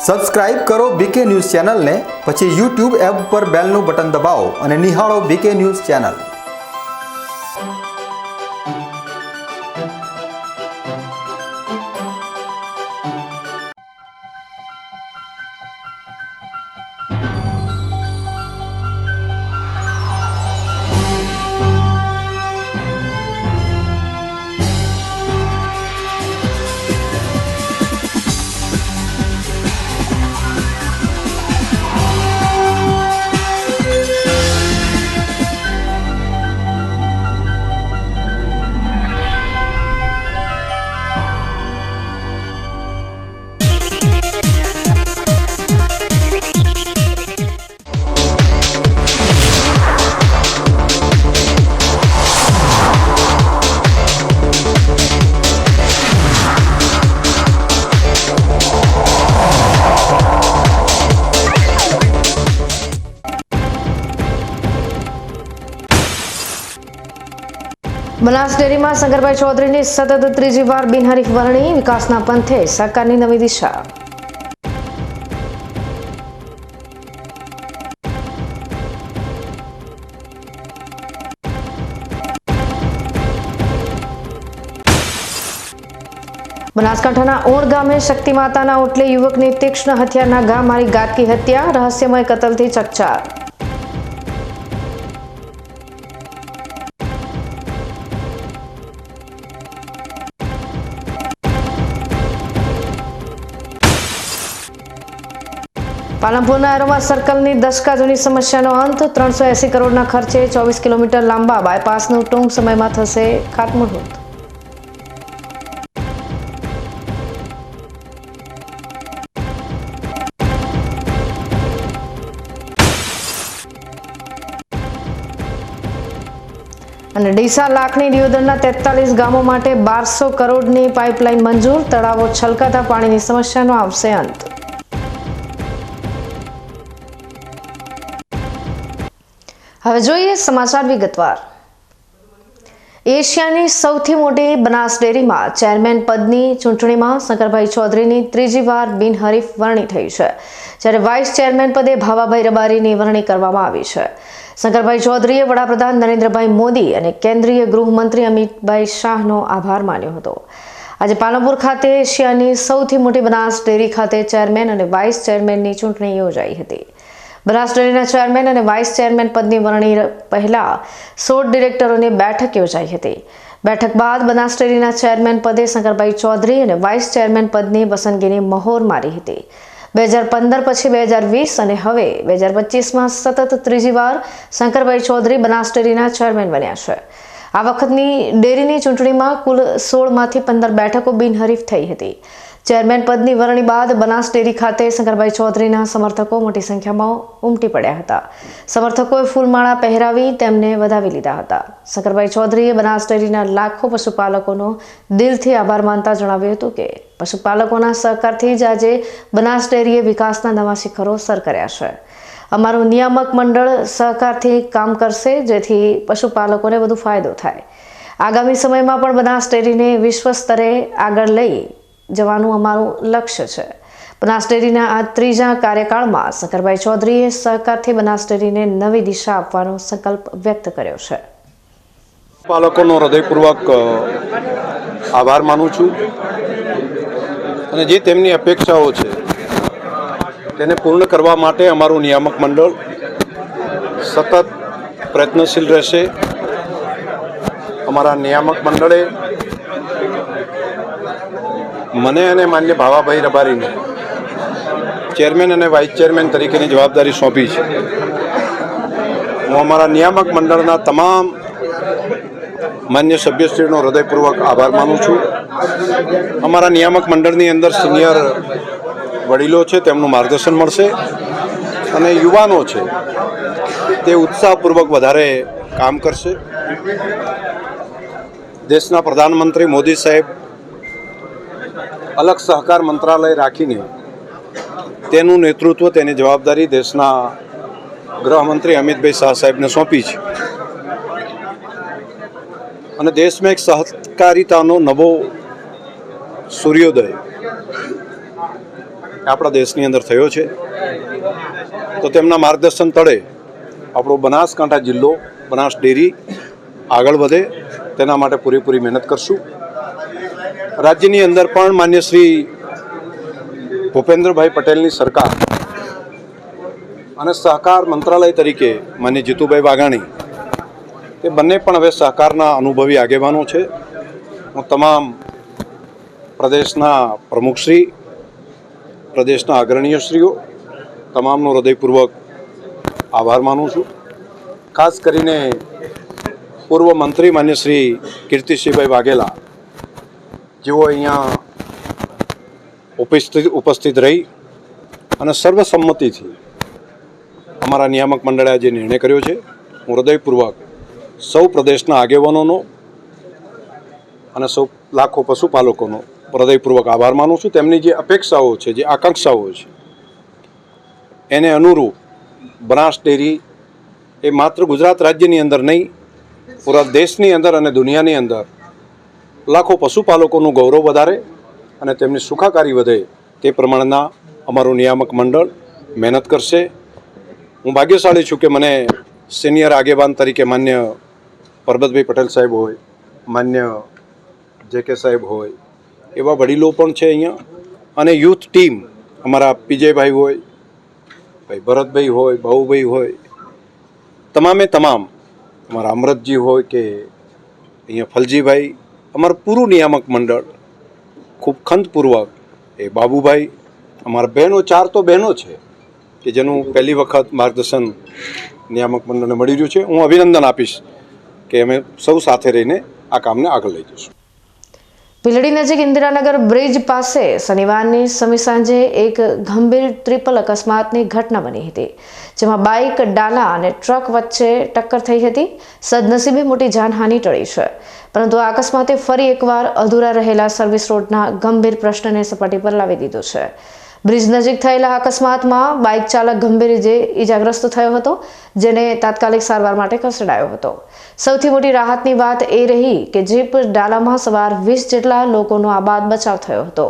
Subscribe કરો બીકે news ચેનલને, પછી યુટ્યુબ એપ પર બેલનું બટન દબાવો અને નિહાળો બીકે ન્યૂઝ ચેનલ। બનાસ ડેરીમાં શંકરભાઈ ચૌધરીની સતત ત્રીજી વાર બિનહરીફ વરણી, વિકાસના પંથે સરકારની નવી દિશા। બનાસકાંઠાના ઓણ ગામે શક્તિ માતાના ઓટલે યુવકની તીક્ષ્ણ હથિયારના ઘા મારી ઘાતકી હત્યા, રહસ્યમય કતલથી ચકચાર। પાલનપુરના એરોમા સર્કલની દશકા જૂની સમસ્યાનો અંત, 380 કરોડના ખર્ચે 24 કિલોમીટર લાંબા બાયપાસનું ટૂંક સમયમાં થશે ખાતમુહૂર્ત। અને ડીસા લાખણી દિયોદરના 43 ગામો માટે 1200 કરોડની પાઇપલાઇન મંજૂર, તળાવો છલકાતા પાણીની સમસ્યાનો આવશે અંત। હવે જોઈએ સમાચાર વિગતવાર। એશિયાની સૌથી મોટી બનાસ ડેરીમાં ચેરમેન પદની ચૂંટણીમાં શંકરભાઈ ચૌધરીની ત્રીજી વાર બિનહરીફ વરણી થઈ છે, જ્યારે વાઇસ ચેરમેન પદે ભાવાભાઈ રબારીની વરણી કરવામાં આવી છે। શંકરભાઈ ચૌધરીએ વડાપ્રધાન નરેન્દ્રભાઈ મોદી અને કેન્દ્રીય ગૃહમંત્રી અમિતભાઈ શાહનો આભાર માન્યો હતો। આજે પાલનપુર ખાતે એશિયાની સૌથી મોટી બનાસ ડેરી ખાતે ચેરમેન અને વાઇસ ચેરમેનની ચૂંટણી યોજાઈ હતી। બનાસ ડેરીના ચેરમેન અને વાઇસ ચેરમેન પદની વરણી પહેલા 16 ડિરેક્ટરોની બેઠક યોજાઈ હતી। બેઠક બાદ બનાસ ડેરીના ચેરમેન પદે શંકરભાઈ ચૌધરી અને વાઇસ ચેરમેન પદની પસંદગીની મહોર મારી હતી। 2015 પછી 2020 અને હવે 2025માં સતત ત્રીજી વાર શંકરભાઈ ચૌધરી બનાસ ડેરીના ચેરમેન બન્યા છે। આ વખતની ડેરીની ચૂંટણીમાં કુલ 16માંથી 15 બેઠકો બિનહરીફ થઈ હતી। ચેરમેન પદની વરણી બાદ બનાસ ડેરી ખાતે શંકરભાઈ ચૌધરીના સમર્થકો મોટી સંખ્યામાં ઉમટી પડ્યા હતા। સમર્થકોએ ફૂલમાળા પહેરાવી તેમને વધાવી લીધા હતા। શંકરભાઈ ચૌધરીએ બનાસ ડેરીના લાખો પશુપાલકોનો દિલથી આભાર માનતા જણાવ્યું હતું કે પશુપાલકોના સહકારથી જ આજે બનાસ ડેરીએ વિકાસના નવા શિખરો સર કર્યા છે। અમારું નિયામક મંડળ સહકારથી કામ કરશે, જેથી પશુપાલકોને વધુ ફાયદો થાય। આગામી સમયમાં પણ બનાસ ડેરીને વિશ્વ સ્તરે આગળ લઈ જવાનું અમારું લક્ષ્ય છે। બનાસ ડેરીના આ ત્રીજા કાર્યકાળમાં શંકરભાઈ ચૌધરીએ સહકારથી બનાસ ડેરીને નવી દિશા આપવાનો સંકલ્પ વ્યક્ત કર્યો છે। પાલકોનો હૃદયપૂર્વક આભાર માનું છું અને જે તેમની અપેક્ષાઓ છે તેને પૂર્ણ કરવા માટે અમારું નિયામક મંડળ સતત પ્રયત્નશીલ રહેશે। અમારા નિયામક મંડળે મને અને માન્ય ભાવાભાઈ રબારીને ચેરમેન અને વાઇસ ચેરમેન તરીકેની જવાબદારી સોંપી છે। હું અમારા નિયામક મંડળના તમામ માન્ય સભ્યશ્રીનો હૃદયપૂર્વક આભાર માનું છું। અમારા નિયામક મંડળની અંદર સિનિયર વડીલો છે, તેમનું માર્ગદર્શન મળશે અને યુવાનો છે તે ઉત્સાહપૂર્વક વધારે કામ કરશે। દેશના પ્રધાનમંત્રી મોદી સાહેબ અલગ સહકાર મંત્રાલય રાખીને તેનું નેતૃત્વ, તેની જવાબદારી દેશના ગૃહમંત્રી અમિતભાઈ શાહ સાહેબને સોંપી છે અને દેશમાં એક સહકારિતાનો નવો સૂર્યોદય આપણા દેશની અંદર થયો છે. તો તેમના માર્ગદર્શન તળે આપણો બનાસકાંઠા જિલ્લો બનાસ ડેરી આગળ વધે તેના માટે પૂરેપૂરી મહેનત કરશું. રાજ્યની અંદર પણ માન્ય શ્રી ભૂપેન્દ્રભાઈ પટેલની સરકાર અને સહકાર મંત્રાલય તરીકે માન્ય જીતુભાઈ વાઘાણી તે બંને પણ હવે સહકારના અનુભવી આગેવાનો છે. હું તમામ પ્રદેશના પ્રમુખશ્રી, પ્રદેશના અગ્રણીયશ્રીઓ તમામનો હૃદયપૂર્વક આભાર માનું છું. ખાસ કરીને પૂર્વ મંત્રી માન્ય શ્રી કીર્તિસિંહભાઈ વાઘેલા જેઓ અહીંયા ઉપસ્થિત રહી અને સર્વસંમતિથી અમારા નિયામક મંડળે જે નિર્ણય કર્યો છે, હું હૃદયપૂર્વક સૌ પ્રદેશના આગેવાનોનો અને સૌ લાખો પશુપાલકોનો હૃદયપૂર્વક આભાર માનું છું. તેમની જે અપેક્ષાઓ છે, જે આકાંક્ષાઓ છે, એને અનુરૂપ બનાસ ડેરી એ માત્ર ગુજરાત રાજ્યની અંદર નહીં, પૂરા દેશની અંદર અને દુનિયાની અંદર લાખો પશુપાલકોનું ગૌરવ વધારે અને તેમની સુખાકારી વધે તે પ્રમાણેના અમારું નિયામક મંડળ મહેનત કરશે. હું ભાગ્યશાળી છું કે મને સિનિયર આગેવાન તરીકે માન્ય પરબતભાઈ પટેલ સાહેબ હોય, માન્ય જે.કે. સાહેબ હોય, એવા વડીલો પણ છે અહીંયા. અને યુથ ટીમ અમારા પીજેભાઈ હોય, ભાઈ ભરતભાઈ હોય, બાહુભાઈ હોય, તમામે તમામ અમારા અમરતજી હોય કે અહીંયા ફલજીભાઈ, અમારું પૂરું નિયામક મંડળ ખૂબ ખંતપૂર્વક એ બાબુભાઈ, અમારા બહેનો 4 તો બહેનો છે કે જેનું પહેલી વખત માર્ગદર્શન નિયામક મંડળને મળી રહ્યું છે. હું અભિનંદન આપીશ કે અમે સૌ સાથે રહીને આ કામને આગળ લઈ જઈશું. ભીલડી નજીક ઇન્દિરાનગર બ્રિજ પાસે શનિવારની સમી સાંજે એક ગંભીર ટ્રિપલ અકસ્માતની ઘટના બની હતી, જેમાં બાઇક, ડાલા અને ટ્રક વચ્ચે ટક્કર થઈ હતી. સદનસીબે મોટી જાનહાનિ ટળી છે, પરંતુ આ અકસ્માતે ફરી એકવાર અધૂરા રહેલા સર્વિસ રોડના ગંભીર પ્રશ્નને સપાટી પર લાવી દીધો છે. બ્રિજ નજીક થયેલા અકસ્માતમાં બાઇક ચાલક ગંભીર રીતે ઇજાગ્રસ્ત થયો હતો, જેને તાત્કાલિક સારવાર માટે ખસેડાયો હતો. સૌથી મોટી રાહતની વાત એ રહી કે જીપ ડાલામાં સવાર 20 જેટલા લોકોનો આબાદ બચાવ થયો હતો.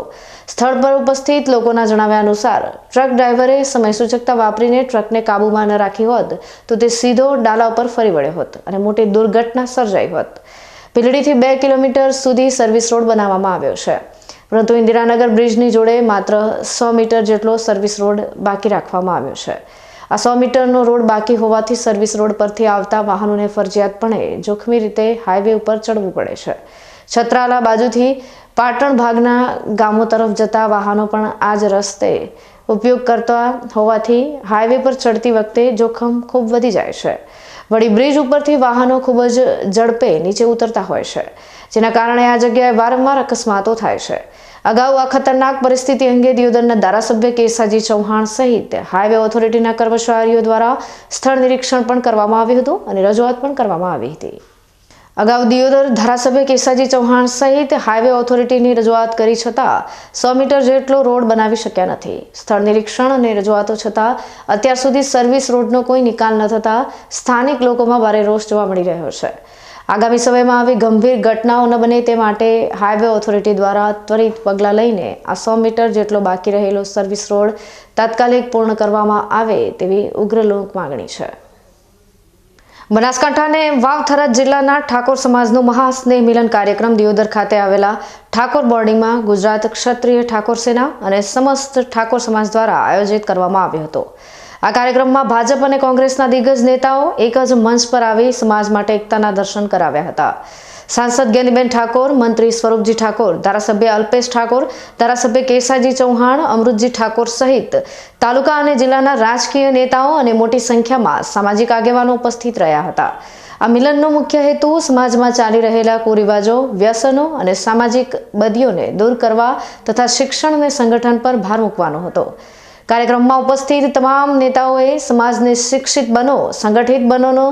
સ્થળ પર ઉપસ્થિત લોકોના જણાવ્યા અનુસાર ટ્રક ડ્રાઈવરે સમય સૂચકતા વાપરીને ટ્રકને કાબૂમાં ન રાખી હોત તો તે સીધો ડાલા ઉપર ફરી વળ્યો હોત અને મોટી દુર્ઘટના સર્જાઈ હોત. ભીલડીથી 2 કિલોમીટર સુધી સર્વિસ રોડ બનાવવામાં આવ્યો છે, પરંતુ ઇન્દિરાનગર બ્રિજની જોડે માત્ર 100 મીટર જેટલો સર્વિસ રોડ બાકી રાખવામાં આવ્યો છે. આ 100 મીટરનો રોડ બાકી હોવાથી સર્વિસ રોડ પરથી આવતા વાહનોને ફરજિયાતપણે જોખમી રીતે હાઈવે ઉપર ચડવું પડે છે. છત્રાલા બાજુથી પાટણ ભાગના ગામો તરફ જતા વાહનો પણ આ જ રસ્તે ઉપયોગ કરતા હોવાથી હાઈવે પર ચડતી વખતે જોખમ ખૂબ વધી જાય છે. વળી બ્રિજ ઉપરથી વાહનો ખૂબ જ ઝડપે નીચે ઉતરતા હોય છે, જેના કારણે આ જગ્યાએ વારંવાર અકસ્માતો થાય છે. અગાઉ આ ખતરનાક પરિસ્થિતિ અંગે દિયોદરના ધારાસભ્ય કેસાજી ચૌહાણ સહિત હાઈવે ઓથોરિટીના કર્મચારીઓ દ્વારા સ્થળ નિરીક્ષણ પણ કરવામાં આવ્યું હતું અને રજૂઆત પણ કરવામાં આવી હતી. અગાઉ દિયોદર ધારાસભ્ય કેસાજી ચૌહાણ સહિત હાઈવે ઓથોરિટીની રજૂઆત કરી છતાં 100 મીટર જેટલો રોડ બનાવી શક્યા નથી. સ્થળ નિરીક્ષણ અને રજૂઆતો છતાં અત્યાર સુધી સર્વિસ રોડનો કોઈ નિકાલ ન થતા સ્થાનિક લોકોમાં ભારે રોષ જોવા મળી રહ્યો છે. આગામી સમયમાં આવી ગંભીર ઘટનાઓ ન બને તે માટે હાઈવે ઓથોરિટી દ્વારા ત્વરિત પગલાં લઈને આ 100 મીટર જેટલો બાકી રહેલો સર્વિસ રોડ તાત્કાલિક પૂર્ણ કરવામાં આવે તેવી ઉગ્ર લોક માંગણી છે. બનાસકાંઠાને વાવ-થરાદ જિલ્લાના ઠાકોર સમાજનો મહાસ્નેહ મિલન કાર્યક્રમ દિયોદર ખાતે આવેલા ઠાકોર બોર્ડિંગમાં ગુજરાત ક્ષત્રિય ઠાકોર સેના અને સમસ્ત ઠાકોર સમાજ દ્વારા આયોજિત કરવામાં આવ્યો હતો. આ કાર્યક્રમમાં ભાજપ અને કોંગ્રેસના દિગ્ગજ નેતાઓ એક જ મંચ પર આવી સમાજ માટે એકતાના દર્શન કરાવ્યા હતા. સાંસદ જ્ઞાનીબેન ઠાકોર, મંત્રી સ્વરૂપજી ઠાકોર, ધારાસભ્ય અલ્પેશ ઠાકોર, ધારાસભ્ય કેસાજી ચૌહાણ, અમૃતજી ઠાકોર સહિત તાલુકા અને જિલ્લાના રાજકીય નેતાઓ અને મોટી સંખ્યામાં સામાજિક આગેવાનો ઉપસ્થિત રહ્યા હતા. આ મિલનનો મુખ્ય હેતુ સમાજમાં ચાલી રહેલા કુરિવાજો, વ્યસનો અને સામાજિક બદીઓને દૂર કરવા તથા શિક્ષણ અને સંગઠન પર ભાર મૂકવાનો હતો. કાર્યક્રમમાં ઉપસ્થિત તમામ નેતાઓએ સમાજને શિક્ષિત બનો, સંગઠિત બનોનો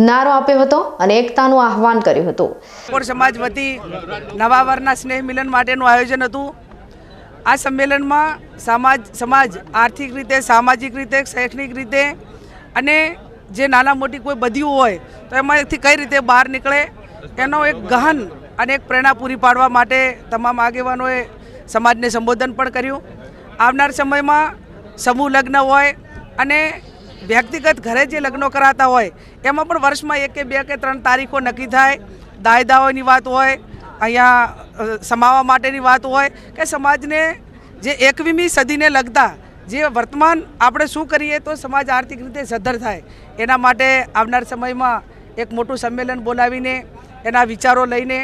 નારો આપ્યો હતો અને એકતાનું આહવાન કર્યું હતું. ઠાકોર સમાજ વતી નવા વર્ષના સ્નેહ મિલન માટેનું આયોજન હતું. આ સંમેલનમાં સમાજ આર્થિક રીતે, સામાજિક રીતે, શૈક્ષણિક રીતે અને જે નાના મોટી કોઈ બદીઓ હોય તો એમાંથી કઈ રીતે બહાર નીકળે એનો એક ગહન અને એક પ્રેરણા પૂરી પાડવા માટે તમામ આગેવાનોએ સમાજને સંબોધન પણ કર્યું આવનાર સમયમાં સમૂહ લગ્ન હોય અને વ્યક્તિગત ઘરે જે લગ્નો કરાતા હોય એમાં પણ વર્ષમાં 1 કે 2 કે 3 તારીખો નક્કી થાય. દાયદાઓની વાત હોય, અહીંયા સમાવવા માટેની વાત હોય કે સમાજને જે 21મી સદીને લગતા જે વર્તમાન આપણે શું કરીએ તો સમાજ આર્થિક રીતે સદ્ધર થાય એના માટે આવનાર સમયમાં એક મોટું સંમેલન બોલાવીને એના વિચારો લઈને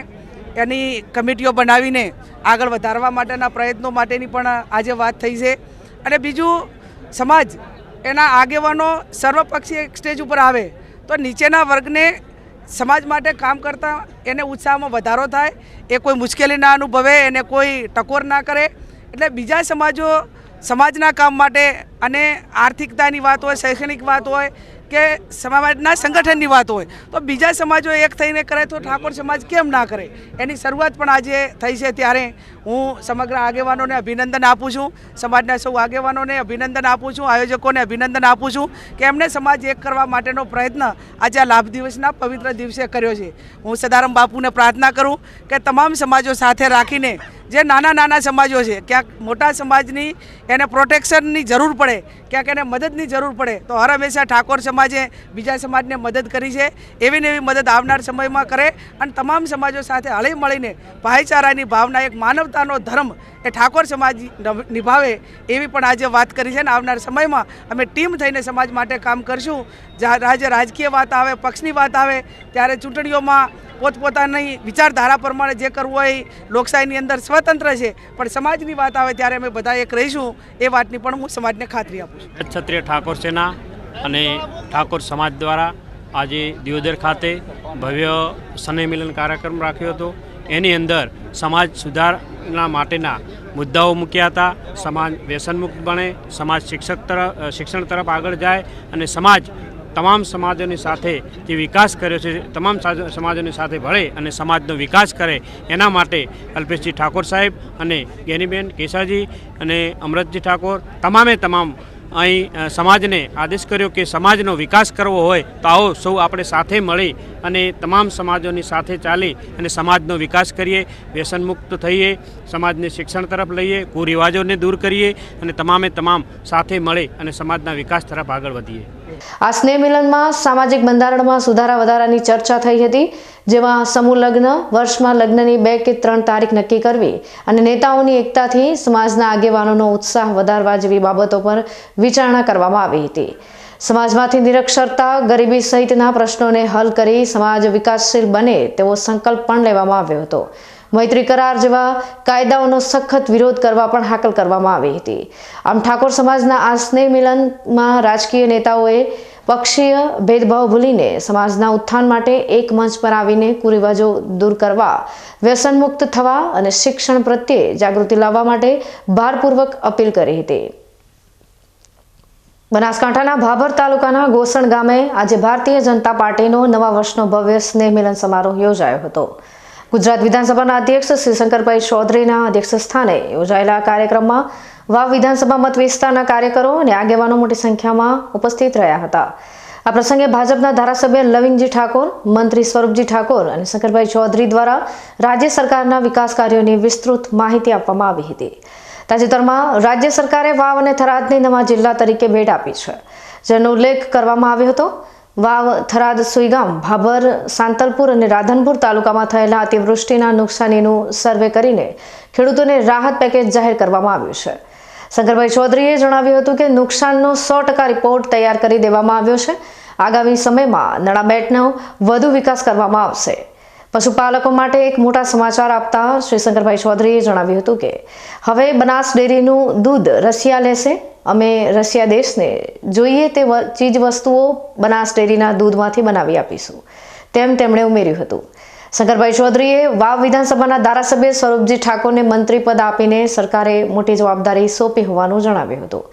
એની કમિટીઓ બનાવીને આગળ વધારવા માટેના પ્રયત્નો માટેની પણ આજે વાત થઈ છે. અને બીજું, સમાજ એના આગેવાનો સર્વપક્ષીય એક સ્ટેજ ઉપર આવે તો નીચેના વર્ગને સમાજ માટે કામ કરતા એને ઉત્સાહમાં વધારો થાય, એ કોઈ મુશ્કેલી ના અનુભવે, એને કોઈ ટકોર ના કરે. એટલે બીજા સમાજો સમાજના કામ માટે અને આર્થિકતાની વાત હોય, શૈક્ષણિક વાત હોય કે સમાજના સંગઠનની વાત હોય તો બીજા સમાજો એક થઈને કરે તો ઠાકોર સમાજ કેમ ના કરે, એની શરૂઆત પણ આજે થઈ છે. ત્યારે હું સમગ્ર આગેવાનોને અભિનંદન આપું છું, સમાજના સૌ આગેવાનોને અભિનંદન આપું છું, આયોજકોને અભિનંદન આપું છું કે એમણે સમાજ એક કરવા માટેનો પ્રયત્ન આજે આ લાભ દિવસના પવિત્ર દિવસે કર્યો છે. હું સદારામ બાપુને પ્રાર્થના કરું કે તમામ સમાજો સાથે રાખીને જે નાના નાના સમાજો છે, ક્યાંક મોટા સમાજની એને પ્રોટેક્શનની જરૂર પડે, ક્યાંક એને મદદની જરૂર પડે તો હર હંમેશા ઠાકોર સમાજે બીજા સમાજને મદદ કરી છે. એવી ને એવી મદદ આવનાર સમયમાં કરે અને તમામ સમાજો સાથે હળી મળીને ભાઈચારાની ભાવના, એક માનવતાનો ધર્મ એ ઠાકોર સમાજ નિભાવે એવી પણ આજે વાત કરી છે. ને આવનાર સમયમાં અમે ટીમ થઈને સમાજ માટે કામ કરશું. જ્યારે રાજકીય વાત આવે, પક્ષની વાત આવે ત્યારે ચૂંટણીઓમાં પોતપોતાની વિચારધારા પ્રમાણે જે કરવું હોય લોકશાહીની અંદર સ્વતંત્ર છે, પણ સમાજની વાત આવે ત્યારે અમે બધા એક રહીશું એ વાતની પણ હું સમાજને ખાતરી આપું છું. ક્ષત્રિય ઠાકોર સેના અને ઠાકોર સમાજ દ્વારા આજે દિયોદર ખાતે ભવ્ય સ્નેહ મિલન કાર્યક્રમ રાખ્યો હતો. એની અંદર સમાજ સુધારણા માટેના મુદ્દાઓ મૂક્યા હતા. સમાજ વ્યસનમુક્ત બને, સમાજ શિક્ષણ તરફ આગળ જાય અને સમાજ તમામ સમાજોની સાથે જે વિકાસ કર્યો છે તમામ સમાજોની સાથે ભળે અને સમાજનો વિકાસ કરે એના માટે અલ્પેશજી ઠાકોર સાહેબ અને ગેનીબેન કેસાજી અને અમૃતજી ઠાકોર તમામે તમામ અહીં સમાજને આદેશ કર્યો કે સમાજનો વિકાસ કરવો હોય તો આવો સૌ આપણે સાથે મળી અને તમામ સમાજોની સાથે ચાલી અને સમાજનો વિકાસ કરીએ, વ્યસનમુક્ત થઈએ, સમાજને શિક્ષણ તરફ લઈએ, કુરિવાજોને દૂર કરીએ અને તમામે તમામ સાથે મળી અને સમાજના વિકાસ તરફ આગળ વધીએ. આ સ્નેહ મિલનમાં સામાજિક બંધારણમાં સુધારા વધારાની ચર્ચા થઈ હતી, જેમાં સમૂહ લગ્ન, વર્ષમાં લગ્નની 2 કે 3 તારીખ નક્કી કરવી અને નેતાઓની એકતાથી સમાજના આગેવાનોનો ઉત્સાહ વધારવા જેવી બાબતો પર વિચારણા કરવામાં આવી હતી. સમાજમાંથી નિરક્ષરતા, ગરીબી સહિતના પ્રશ્નોને હલ કરી સમાજ વિકાસશીલ બને તેવો સંકલ્પ પણ લેવામાં આવ્યો હતો. મૈત્રી કરાર જેવા કાયદાઓનો સખત વિરોધ કરવા પણ હાકલ કરવામાં આવી હતી. આમ ઠાકોર સમાજના આ સ્નેહ મિલનમાં રાજકીય નેતાઓએ પક્ષીય ભેદભાવ ભૂલીને સમાજના ઉત્થાન માટે એક મંચ પર આવીને કુરિવાજો દૂર કરવા, વ્યસનમુક્ત થવા અને શિક્ષણ પ્રત્યે જાગૃતિ લાવવા માટે ભારપૂર્વક અપીલ કરી હતી. બનાસકાંઠાના ભાભર તાલુકાના ગોસણ ગામે આજે ભારતીય જનતા પાર્ટીનો નવા વર્ષનો ભવ્ય સ્નેહ મિલન સમારોહ યોજાયો હતો. ગુજરાત વિધાનસભાના અધ્યક્ષ શ્રી શંકરભાઈ ચૌધરીના અધ્યક્ષ સ્થાને યોજાયેલા કાર્યક્રમમાં વાવ વિધાનસભા મત વિસ્તારના કાર્યકરો અને આગેવાનો મોટી સંખ્યામાં ઉપસ્થિત રહ્યા હતા. આ પ્રસંગે ભાજપના ધારાસભ્ય લવિંગજી ઠાકોર, મંત્રી સ્વરૂપજી ઠાકોર અને શંકરભાઈ ચૌધરી દ્વારા રાજ્ય સરકારના વિકાસ કાર્યોની વિસ્તૃત માહિતી આપવામાં આવી હતી. તાજેતરમાં રાજ્ય સરકારે વાવ અને થરાદને નવા જિલ્લા તરીકે ભેટ આપી છે, જેનો ઉલ્લેખ કરવામાં આવ્યો હતો. વાવ, થરાદ, સુઈગામ, ભાભર, સાંતલપુર અને રાધનપુર તાલુકામાં થયેલા અતિવૃષ્ટિના નુકસાનીનું સર્વે કરીને ખેડૂતોને રાહત પેકેજ જાહેર કરવામાં આવ્યું છે. શંકરભાઈ ચૌધરીએ જણાવ્યું હતું કે નુકસાનનો 100% રિપોર્ટ તૈયાર કરી દેવામાં આવ્યો છે. આગામી સમયમાં નળાબેટનો વધુ વિકાસ કરવામાં આવશે. પશુપાલકો માટે એક મોટા સમાચાર આપતા શ્રી શંકરભાઈ ચૌધરીએ જણાવ્યું હતું કે હવે બનાસ ડેરીનું દૂધ રશિયા લેશે. અમે રશિયા દેશને જોઈએ તે ચીજ વસ્તુઓ બનાસ ડેરીના દૂધમાંથી બનાવી આપીશું, તેમ તેમણે ઉમેર્યું હતું. શંકરભાઈ ચૌધરીએ વાવ વિધાનસભાના ધારાસભ્ય સ્વરૂપજી ઠાકોરને મંત્રી પદ આપીને સરકારે મોટી જવાબદારી સોંપી હોવાનું જણાવ્યું હતું.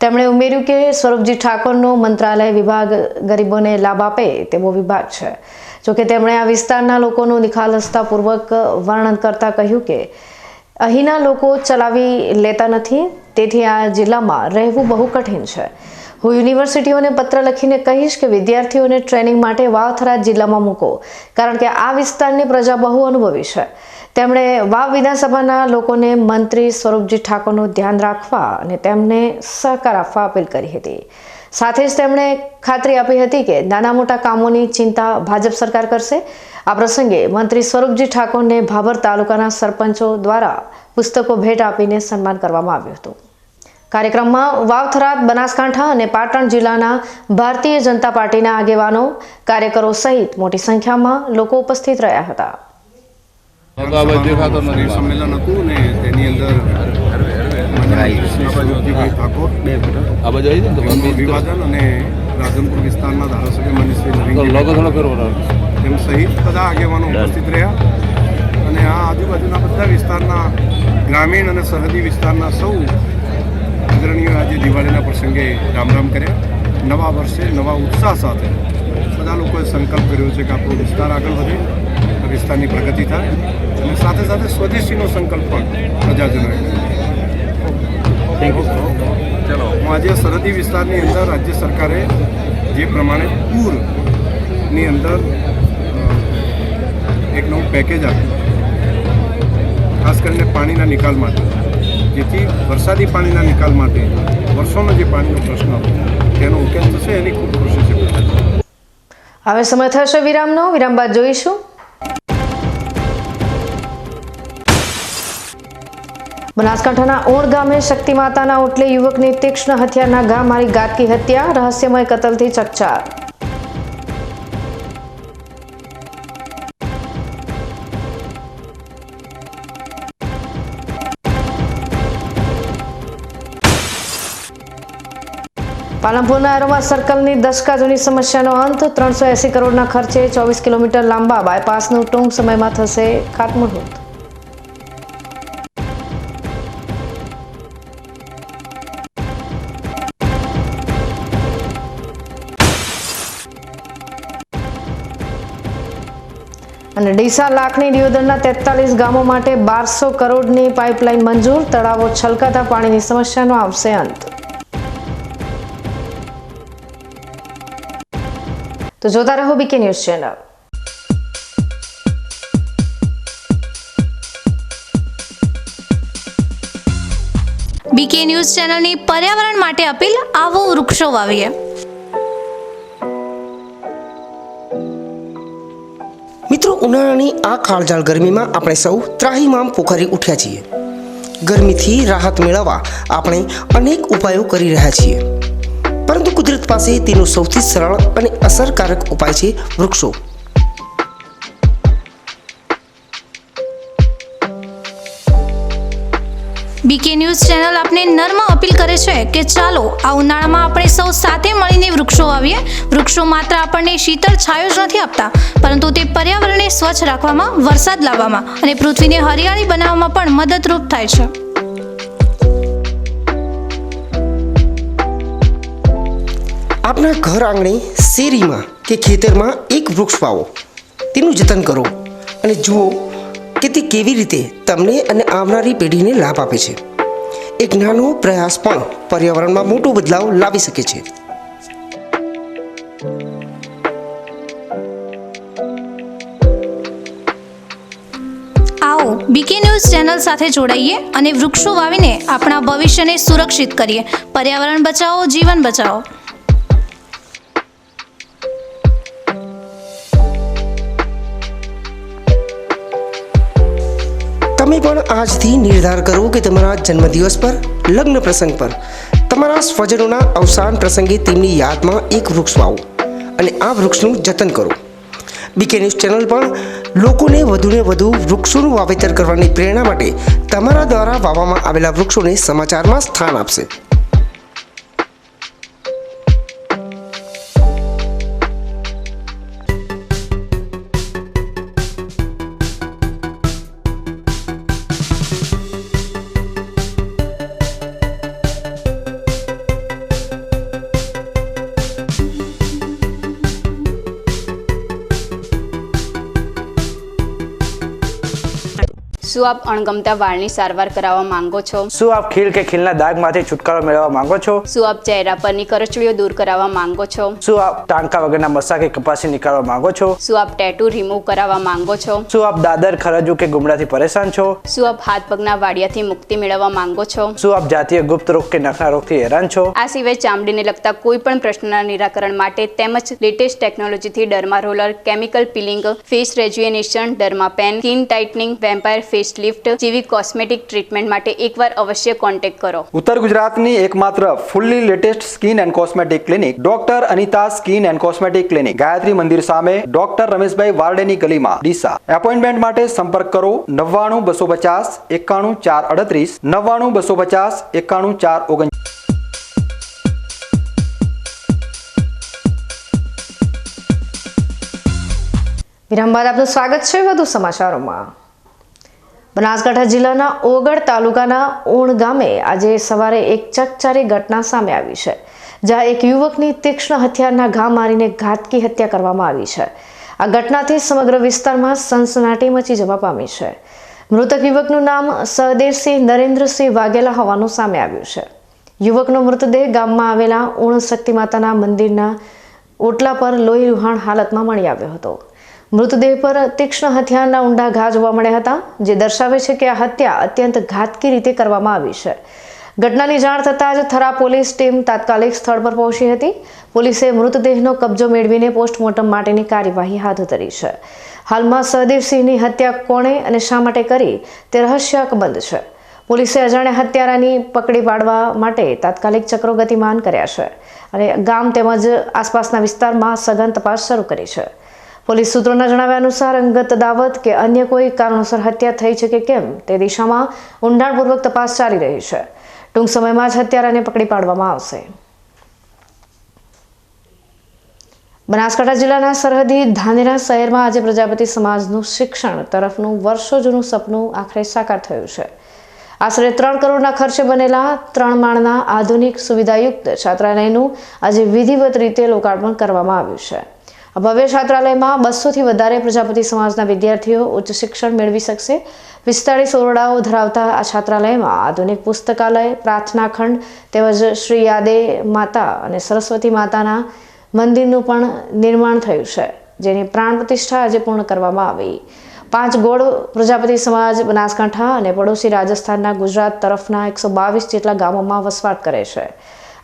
તેમણે ઉમેર્યું કે સ્વરૂપજી ઠાકોરનો મંત્રાલય વિભાગ ગરીબોને લાભ આપે તેવો વિભાગ છે. જોકે તેમણે આ વિસ્તારના લોકોનું નિખાલસતાપૂર્વક વર્ણન કરતા કહ્યું કે અહીંના લોકો ચલાવી લેતા નથી, તેથી આ જિલ્લામાં રહેવું બહુ કઠિન છે. હું યુનિવર્સિટીઓને પત્ર લખીને કહીશ કે વિદ્યાર્થીઓને ટ્રેનિંગ માટે વાવ થરાદ જિલ્લામાં મૂકો, કારણ કે આ વિસ્તારની પ્રજા બહુ અનુભવી છે. તેમણે વાવ વિધાનસભાના લોકોને મંત્રી સ્વરૂપજી ઠાકોરનું ધ્યાન રાખવા અને તેમને સહકાર આપવા અપીલ કરી હતી. સાથે જ તેમણે ખાતરી આપી હતી કે નાના મોટા કામોની ચિંતા ભાજપ સરકાર કરશે. આ પ્રસંગે મંત્રી સ્વરૂપજી ઠાકોરને ભાભર તાલુકાના સરપંચો દ્વારા પુસ્તકો ભેટ આપીને સન્માન કરવામાં આવ્યું હતું. કાર્યક્રમમાં વાવ, થરાદ, બનાસકાંઠા અને પાટણ જિલ્લાના ભારતીય જનતા પાર્ટીના આગેવાનો, કાર્યકરો સહિત મોટી સંખ્યામાં લોકો ઉપસ્થિત રહ્યા હતા. સંમેલન હતું ને તેની અંદર વિવાદન અને રાધનપુર વિસ્તારના ધારાસભ્ય માન્ય શ્રી તેમ સહિત બધા આગેવાનો ઉપસ્થિત રહ્યા અને આ આજુબાજુના બધા વિસ્તારના ગ્રામીણ અને સરહદી વિસ્તારના સૌ અગ્રણીઓ આજે દિવાળીના પ્રસંગે રામ રામ કર્યા. નવા વર્ષે નવા ઉત્સાહ સાથે બધા લોકોએ સંકલ્પ કર્યો છે કે આપણો વિસ્તાર આગળ વધે, વિસ્તારની પ્રગતિ થાય અને સાથે સાથે સ્વદેશીનો સંકલ્પ પણ પ્રજાજનોએ કર્યો. હું આજે સરહદી વિસ્તારની અંદર રાજ્ય સરકારે જે પ્રમાણે પૂરની અંદર એક નવું પેકેજ આપ્યું, ખાસ કરીને પાણીના નિકાલ માટે, જેથી વરસાદી પાણીના નિકાલ માટે વર્ષોનો જે પાણીનો પ્રશ્ન હતો તેનો ઉકેલ થશે, એની ખૂબ ખુશી છે. હવે સમય થશે વિરામનો. વિરામ બાદ જોઈશું બનાસકાંઠાના ઓણ ગામે શક્તિ માતાના ઓટલે યુવકની તીક્ષ્ણ હથિયારના ઘા મારી ઘાતકી હત્યા, રહસ્યમય કતલથી ચકચાર. પાલનપુરના એરોમા સર્કલની દશકા જૂની સમસ્યાનો અંત. 380 કરોડના ખર્ચે 24 કિલોમીટર લાંબા બાયપાસનું ટૂંક સમયમાં થશે ખાતમુહૂર્ત. અને ડીસા લાખની દિયોદરના 43 ગામો માટે 1200 કરોડની પાઇપલાઇન મંજૂર. તળાવો છલકાતા પાણીની સમસ્યાનો આવશે અંત. તો જોતા રહો BK news channel. BK news ચેનલની પર્યાવરણ માટે અપીલ, આવો વૃક્ષો વાવીએ. મિત્રો, ઉનાળાની આ કાળઝાળ ગરમીમાં આપણે સૌ ત્રાહિમામ પોકારી ઉઠ્યા છીએ. ગરમીથી રાહત મેળવવા આપણે અનેક ઉપાયો કરી રહ્યા છીએ, પરંતુ કુદરત પાસે તેનો સૌથી સરળ અને અસરકારક ઉપાય છે વૃક્ષો. બીકે ન્યૂઝ ચેનલ આપને નર્મ અપીલ કરે છે કે ચાલો આ ઉનાળામાં આપણે સૌ સાથે મળીને વૃક્ષો વાવીએ. વૃક્ષો માત્ર આપણને શીતળ છાયો જ નથી આપતા, પરંતુ તે પર્યાવરણને સ્વચ્છ રાખવામાં, વરસાદ લાવવામાં અને પૃથ્વીને હરિયાળી બનાવવામાં પણ મદદરૂપ થાય છે. આપના ઘર આંગણે, શેરીમાં કે ખેતરમાં એક વૃક્ષ વાવો, તેનું જતન કરો અને જુઓ કે તે કેવી રીતે તમને અને આવનારી પેઢીને લાભ આપે છે. એક નાનો પ્રયાસ પણ પર્યાવરણમાં મોટો બદલાવ લાવી શકે છે. આવો બીકે ન્યૂઝ ચેનલ સાથે જોડાઈએ અને વૃક્ષો વાવીને આપણા ભવિષ્યને સુરક્ષિત કરીએ. પર્યાવરણ બચાવો, જીવન બચાવો. તમે પણ આજથી નિર્ધાર કરો કે તમારા જન્મદિવસ પર, લગ્ન પ્રસંગ પર, તમારા સ્વજનોના અવસાન પ્રસંગે તેમની યાદમાં એક વૃક્ષ વાવો અને આ વૃક્ષનું જતન કરો. બીકે ન્યૂઝ ચેનલ પણ લોકોને વધુને વધુ વૃક્ષોનું વાવેતર કરવાની પ્રેરણા માટે તમારા દ્વારા વાવવામાં આવેલા વૃક્ષોને સમાચારમાં સ્થાન આપશે. શું આપ અણગમતા વાળની સારવાર કરાવવા માંગો છો? શું આપ ખીલ કે ખીલના દાગમાંથી છુટકારો મેળવવા માંગો છો? શું આપ ચહેરા પરની કરચલીઓ દૂર કરાવવા માંગો છો? શું આપ ટાંકા વગરના મસા કે કપાસી નીકાળવા માંગો છો? શું આપ ટેટુ રિમૂવ કરાવવા માંગો છો? શું આપ દાદર ખરજુ કે ગુમડાથી પરેશાન છો? શું આપ હાથ પગના વાડિયાથી મુક્તિ મેળવવા માંગો છો? શું આપ જાતીય ગુપ્ત રોગ કે નખના રોગથી હેરાન છો? આ સિવાય ચામડીને લગતા કોઈ પણ પ્રશ્નના નિરાકરણ માટે તેમજ લેટેસ્ટ ટેકનોલોજીથી derma roller, chemical peeling, face rejuvenation, derma pen, skin tightening, vampire face lift જેવી કોસ્મેટિક ટ્રીટમેન્ટ માટે એકવાર અવશ્ય કોન્ટેક્ટ કરો. ઉત્તર ગુજરાતની એકમાત્ર fully latest skin and cosmetic clinic doctor Anita skin and cosmetic clinic, Gayatri Mandir સામે, ડોક્ટર રમેશભાઈ વારડેની ગલીમાં, ડીસા. એપોઇન્ટમેન્ટ માટે સંપર્ક કરો 99 250 91 438 99 250 91 439. વિરામ બાદ આપનું સ્વાગત છે વધુ સમાચારોમાં. બનાસકાંઠા જિલ્લાના ઓગળ તાલુકાના ઓણ ગામે આજે સવારે એક ચકચારી ઘટના સામે આવી છે, જ્યાં એક યુવકની તીક્ષ્ણ હથિયારના ઘા મારીને ઘાતકી હત્યા કરવામાં આવી છે. આ ઘટનાથી સમગ્ર વિસ્તારમાં સનસનાટી મચી જવા પામી છે. મૃતક યુવકનું નામ સહદેવસિંહ નરેન્દ્રસિંહ વાઘેલા હોવાનું સામે આવ્યું છે. યુવકનો મૃતદેહ ગામમાં આવેલા ઓણ શક્તિ માતાના મંદિરના ઓટલા પર લોહી લુહાણ હાલતમાં મળી આવ્યો હતો. મૃતદેહ પર તીક્ષ્ણ હથિયારના ઊંડા ઘા જોવા મળ્યા હતા, જે દર્શાવે છે કે આ હત્યા અત્યંત ઘાતકી રીતે કરવામાં આવી છે. ઘટનાની જાણ થતાં જ થરા પોલીસ ટીમ તાત્કાલિક સ્થળ પર પહોંચી હતી. પોલીસે મૃતદેહનો કબજો મેળવીને પોસ્ટમોર્ટમ માટેની કાર્યવાહી હાથ ધરી છે. હાલમાં સહદેવસિંહની હત્યા કોણે અને શા માટે કરી તે રહસ્યાકબંધ છે. પોલીસે અજાણ્યા હત્યારાની પકડી પાડવા માટે તાત્કાલિક ચક્રો ગતિમાન કર્યા છે અને ગામ તેમજ આસપાસના વિસ્તારમાં સઘન તપાસ શરૂ કરી છે. પોલીસ સૂત્રોના જણાવ્યા અનુસાર અંગત દાવત કે અન્ય કોઈ કારણોસર હત્યા થઈ છે કે કેમ તે દિશામાં ઊંડાણપૂર્વક તપાસ ચાલી રહી છે. ટૂંક સમયમાં જ હત્યારાને પકડી પાડવામાં આવશે. બનાસકાંઠા જિલ્લાના સરહદી ધાનેરા શહેરમાં આજે પ્રજાપતિ સમાજનું શિક્ષણ તરફનું વર્ષો જૂનું સપનું આખરે સાકાર થયું છે. આશરે 3 કરોડના ખર્ચે બનેલા 3 માળના આધુનિક સુવિધાયુક્ત છાત્રાલયનું આજે વિધિવત રીતે લોકાર્પણ કરવામાં આવ્યું છે. આ ભવ્ય છાત્રાલયમાં 200થી વધારે પ્રજાપતિ સમાજના વિદ્યાર્થીઓ ઉચ્ચ શિક્ષણ મેળવી શકશે. 45 ઓરડાઓ ધરાવતા આ છાત્રાલયમાં આધુનિક પુસ્તકાલય, પ્રાર્થના ખંડ તેમજ શ્રી યાદે માતા અને સરસ્વતી માતાના મંદિરનું પણ નિર્માણ થયું છે, જેની પ્રાણ પ્રતિષ્ઠા આજે પૂર્ણ કરવામાં આવી. 5 ગોળ પ્રજાપતિ સમાજ બનાસકાંઠા અને પડોશી રાજસ્થાનના ગુજરાત તરફના 122 જેટલા ગામોમાં વસવાટ કરે છે.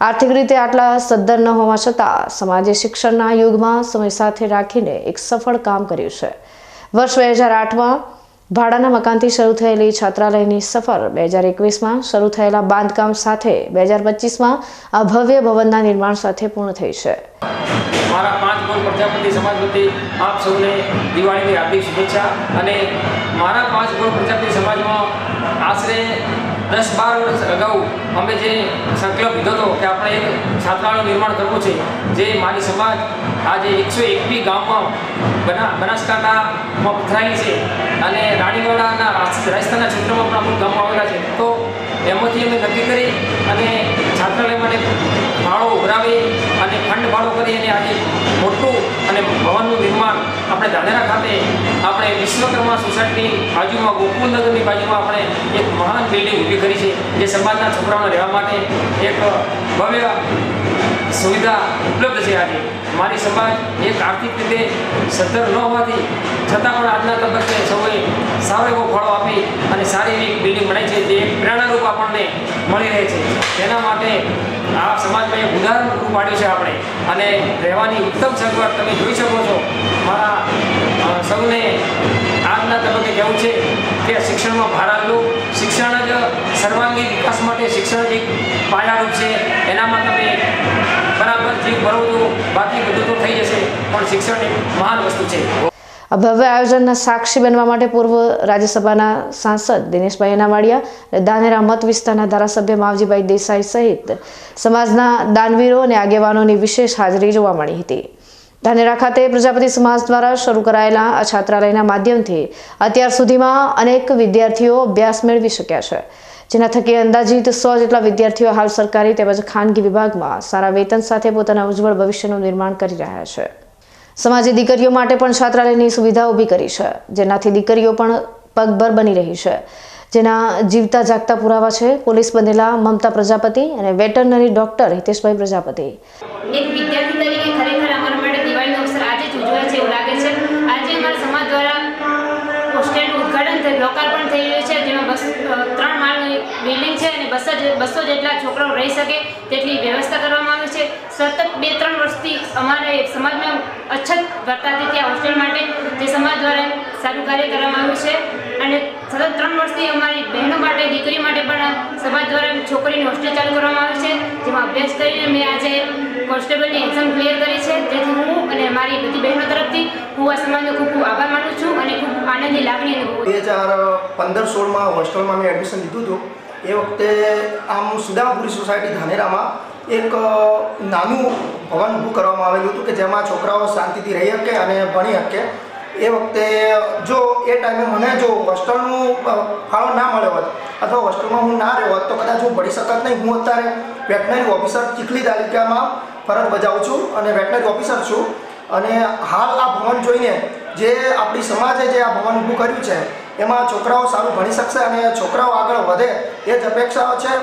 આર્થિક રીતે આટલા સદ્ધર ન હોવા છતાં સમાજે શિક્ષણના યુગમાં સમય સાથે રાખીને એક સફળ કામ કર્યું છે. વર્ષ 2008માં ભાડાના મકાનથી શરૂ થયેલી છાત્રાલયની સફર 2021માં શરૂ થયેલા બાંધકામ સાથે 2025માં આ ભવ્ય ભવનના નિર્માણ સાથે પૂર્ણ થઈ છે. મારા 5 ગોળ પ્રજાપતિ સમાજ વતી આપ સૌને દિવાળીની હાર્દિક શુભેચ્છા. અને મારા 5 ગોળ પ્રજાપતિ સમાજમાં આશરે 10-12 વર્ષ અગાઉ અમે જે સંકલ્પ લીધો હતો કે આપણે એક છાત્રાલયનું નિર્માણ કરવું છે, જે મારી સમાજ આજે 121 ગામમાં બનાસકાંઠામાં પથરાયેલી છે અને રાણીવાડાના રાજસ્થાનના ક્ષેત્રમાં પણ અમુક ગામો આવેલા છે. તો એમાંથી અમે નક્કી કરી અને છાત્રાલય માટે ભાડો ઉભરાવી અને ફંડ ભાડો કરી અને આજે મોટું અને ભવનનું નિર્માણ આપણે ધાનેરા ખાતે આપણે વિશ્વકર્મા સોસાયટીની બાજુમાં ગોકુલનગરની બાજુમાં આપણે એક મહાન બિલ્ડિંગ ઊભી કરી છે, જે સમાજના છોકરાઓને રહેવા માટે એક ભવ્ય સુવિધા ઉપલબ્ધ છે. આજે મારી સમાજ એક આર્થિક રીતે સદ્ધર ન હોવાથી છતાં પણ આજના તબક્કે સૌએ સારો એવો ફાળો આપી અને સારી એવી બિલ્ડિંગ બનાવી છે, જે એક પ્રેરણારૂપ આપણને મળી રહે છે. તેના માટે આ સમાજમાં એક ઉદાહરણ પૂરું પાડ્યું છે આપણે, અને રહેવાની ઉત્તમ સગવડ તમે જોઈ શકો છો. મારા સૌને આજના તબક્કે કહેવું છે કે શિક્ષણમાં ભાર આપવું. શિક્ષણ જ સર્વાંગી વિકાસ માટે શિક્ષણ એક પાયારૂપ છે. એનામાં તમે બરાબર જીવ ભરો તો બાકી બધું તો થઈ જશે, પણ શિક્ષણ એક મહાન વસ્તુ છે. આ ભવ્ય આયોજનના સાક્ષી બનવા માટે પૂર્વ રાજ્યસભાના સાંસદ દિનેશભાઈ અનાવાડિયા અને ધાનેરા મત વિસ્તારના ધારાસભ્ય માવજીભાઈ દેસાઈ સહિત સમાજના દાનવીરો અને આગેવાનોની વિશેષ હાજરી જોવા મળી હતી. ધાનેરા ખાતે પ્રજાપતિ સમાજ દ્વારા શરૂ કરાયેલા આ છાત્રાલયના માધ્યમથી અત્યાર સુધીમાં અનેક વિદ્યાર્થીઓ અભ્યાસ મેળવી શક્યા છે, જેના થકી અંદાજિત 100 જેટલા વિદ્યાર્થીઓ હાલ સરકારી તેમજ ખાનગી વિભાગમાં સારા વેતન સાથે પોતાના ઉજ્જવળ ભવિષ્યનું નિર્માણ કરી રહ્યા છે. સમાજે દીકરીઓ માટે પણ છાત્રાલયની સુવિધા ઊભી કરી છે, જેનાથી દીકરીઓ પણ પગભર બની રહી છે, જેના જીવતા જાગતા પુરાવા છે પોલીસ બનેલા મમતા પ્રજાપતિ અને વેટરનરી ડોક્ટર હિતેશભાઈ પ્રજાપતિ. એક વિદ્યાર્થી તરીકે ખરેખર અમારા માટે દિવાળીનો અવસર આજે જ ઉજવાય છે એવું લાગે છે. આજે અમારા સમાજ દ્વારા હોસ્ટેલનું ઉદ્ઘાટન લોકાર્પણ થઈ રહ્યું છે, જેમાં 3 માળની બિલ્ડિંગ છે અને 200 જેટલા છોકરાઓ રહી શકે તેટલી વ્યવસ્થા કરવામાં આવી છે. સતત 2-3 વર્ષથી અમારે સમાજમાં અછત વર્તાતી ત્યાં હોસ્ટેલ માટે જે સમાજ દ્વારા સારું કાર્ય કરવામાં આવ્યું છે અને સતત 3 વર્ષથી અમારી બહેનો માટે દીકરી માટે પણ સમાજ દ્વારા છોકરીની હોસ્ટેલ ચાલુ કરવામાં આવી છે, જેમાં અભ્યાસ કરીને મેં આજે કોન્સ્ટેબલની એક્ઝામ ક્લિયર કરી છે. જેથી હું અને મારી બધી બહેનો તરફથી હું આ સમાજનો ખૂબ ખૂબ આભાર માનું છું અને ખૂબ આનંદની લાગણી અનુભવું. 2015-16માં હોસ્ટેલમાં મેં એડમિશન લીધું હતું. એ વખતે આમ સુદામપુરી સોસાયટી ધાનેરામાં એક નાનું ભવન ઊભું કરવામાં આવેલું હતું કે જેમાં છોકરાઓ શાંતિથી રહી શકે અને ભણી શકે. એ વખતે જો એ ટાઈમે મને જો હોસ્ટેલનું ફાળો ના મળ્યો હોત અથવા હોસ્ટેલમાં હું ના રહ્યો હોત તો કદાચ હું ભણી શકત નહીં. હું અત્યારે વેટનરી ઓફિસર ચીખલી તાલુકામાં ફરજ બજાવું છું અને વેટનરી ઓફિસર છું. અને હાલ આ ભવન જોઈને જે આપણી સમાજે જે આ ભવન ઊભું કર્યું છે એમાં છોકરાઓ સારું ભણી શકશે અને છોકરાઓ આગળ વધે એ જ અપેક્ષાઓ છે.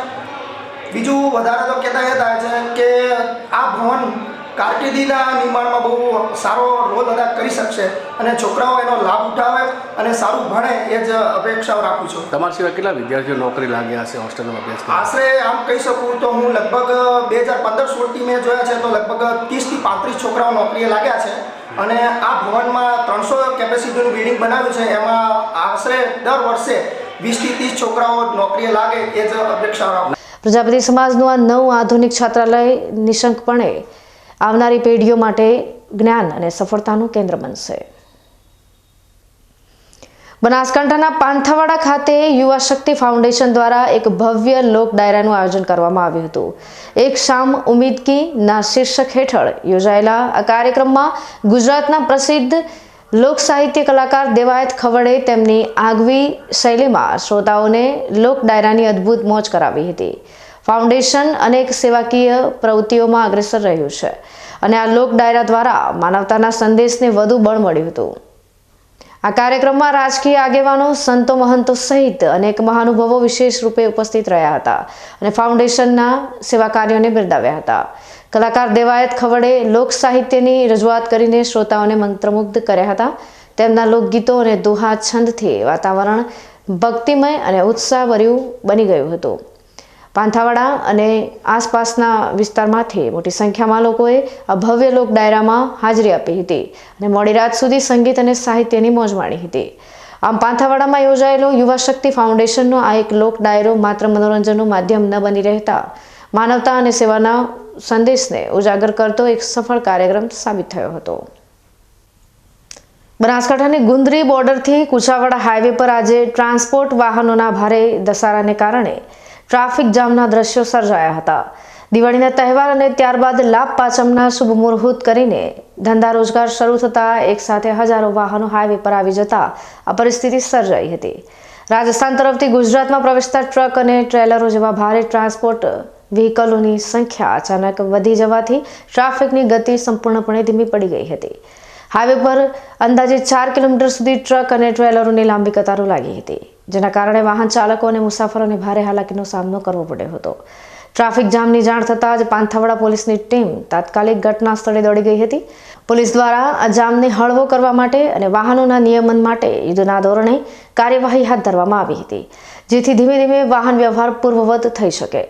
બીજું વધારે તો કહેતા એ થાય છે કે આ ભવન કારકિર્દીના નિર્માણમાં બહુ સારો રોલ અદા કરી શકશે અને છોકરાઓ એનો લાભ ઉઠાવે અને સારું ભણે એ જ અપેક્ષાઓ રાખું છું. તમારા સિવાય કેટલા વિદ્યાર્થીઓ નોકરી લાગ્યા હશે હોસ્ટેલમાં અભ્યાસ કરવા? આશરે આમ કહી શકું તો હું લગભગ 2015-16થી મેં જોયા છે તો લગભગ 30થી 35 છોકરાઓ નોકરીએ લાગ્યા છે અને આ ભવનમાં 300 કેપેસિટીનું બિલ્ડિંગ બનાવ્યું છે. એમાં આશરે દર વર્ષે 20થી 30 છોકરાઓ નોકરીએ લાગે એ જ અપેક્ષા રાખું. પ્રજાપતિ સમાજનું આ નવું આધુનિક છાત્રાલય નિશંકપણે આવનારી પેઢીઓ માટે જ્ઞાન અને સફળતાનું કેન્દ્ર બનશે. બનાસકાંઠાના પાંથાવાડા ખાતે યુવા શક્તિ ફાઉન્ડેશન દ્વારા એક ભવ્ય લોક ડાયરાનું આયોજન કરવામાં આવ્યું હતું. એક શામ ઉમ્મીદ કી ના શીર્ષક હેઠળ યોજાયેલા આ કાર્યક્રમમાં ગુજરાતના પ્રસિદ્ધ લોક સાહિત્ય કલાકાર દેવાયત ખવડે તેમની આગવી શૈલીમાં શ્રોતાઓને લોક ડાયરાની અદ્ભુત મોજ કરાવી હતી. ફાઉન્ડેશન અનેક સેવાકીય પ્રવૃત્તિઓમાં અગ્રેસર રહ્યું છે અને આ લોક ડાયરા દ્વારા માનવતાના સંદેશને વધુ બળ મળ્યું હતું. આ કાર્યક્રમમાં રાજકીય આગેવાનો, સંતો, મહંતો સહિત અનેક મહાનુભાવો વિશેષ રૂપે ઉપસ્થિત રહ્યા હતા અને ફાઉન્ડેશનના સેવા કાર્યોને બિરદાવ્યા હતા. કલાકાર દેવાયત ખવડે લોક સાહિત્યની રજૂઆત કરીને શ્રોતાઓને મંત્રમુગ્ધ કર્યા હતા. તેમના લોકગીતો અને દોહા છંદથી વાતાવરણ ભક્તિમય અને ઉત્સાહભર્યું બની ગયું હતું. પાંથાવાડા અને આસપાસના વિસ્તારમાંથી મોટી સંખ્યામાં લોકોએ આ ભવ્ય લોક ડાયરામાં હાજરી આપી હતી અને મોડી રાત સુધી સંગીત અને સાહિત્યની મોજ માણી હતી. આમ પાંથાવાડામાં યોજાયેલો યુવા શક્તિ ફાઉન્ડેશનનો આ એક લોક ડાયરો માત્ર મનોરંજનનું માધ્યમ ન બની રહેતા માનવતા અને સેવાના સંદેશને ઉજાગર કરતો એક સફળ કાર્યક્રમ સાબિત થયો હતો. બનાસકાંઠાની ગુંદરી બોર્ડરથી કુચાવાડા હાઈવે પર આજે ટ્રાન્સપોર્ટ વાહનોના ભારે ધસારાને કારણે ટ્રાફિક જામના દ્રશ્યો સર્જાયા હતા. દિવાળીના તહેવાર અને ત્યારબાદ લાભ પાંચમના શુભ મુહૂર્ત કરીને ધંધા રોજગાર શરૂ થતા એક સાથે હજારો વાહનો હાઈવે પર આવી જતા આ પરિસ્થિતિ સર્જાઈ હતી. રાજસ્થાન તરફથી ગુજરાતમાં પ્રવેશતા ટ્રક અને ટ્રેલરો જેવા ભારે ટ્રાન્સપોર્ટ વ્હીકલોની સંખ્યા અચાનક વધી જવાથી ટ્રાફિકની ગતિ સંપૂર્ણપણે ધીમી પડી ગઈ હતી. હાઈવે પર અંદાજે 4 કિલોમીટર સુધી ટ્રક અને ટ્રેલરોની લાંબી કતારો લાગી હતી, જેના કારણે વાહન ચાલકો અને મુસાફરોને ભારે હાલાકીનો સામનો કરવો પડ્યો હતો. ટ્રાફિક જામની જાણ થતાં જ પાંથાવાડા પોલીસની ટીમ તાત્કાલિક ઘટના સ્થળે દોડી ગઈ હતી. પોલીસ દ્વારા આ જામને હળવો કરવા માટે અને વાહનોના નિયમન માટે યુદ્ધના ધોરણે કાર્યવાહી હાથ ધરવામાં આવી હતી, જેથી ધીમે ધીમે વાહન વ્યવહાર પૂર્વવત થઈ શકે.